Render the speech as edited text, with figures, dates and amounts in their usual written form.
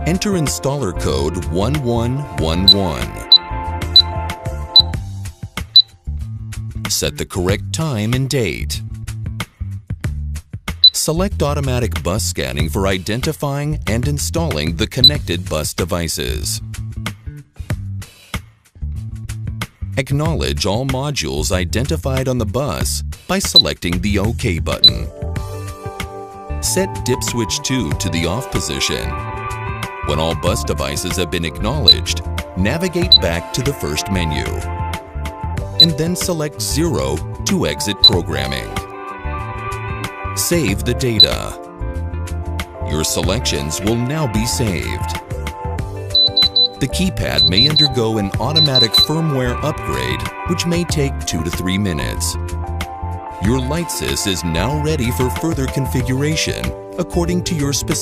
Enter installer code 1111. Set the correct time and date. Select automatic bus scanning for identifying and installing the connected bus devices. Acknowledge all modules identified on the bus by selecting the OK button. Set dip switch 2 to the off position. When all bus devices have been acknowledged, navigate back to the first menu, and then select 0 to exit programming. Save the data. Your selections will now be saved. The keypad may undergo an automatic firmware upgrade, which may take 2 to 3 minutes. Your Lightsys is now ready for further configuration according to your specific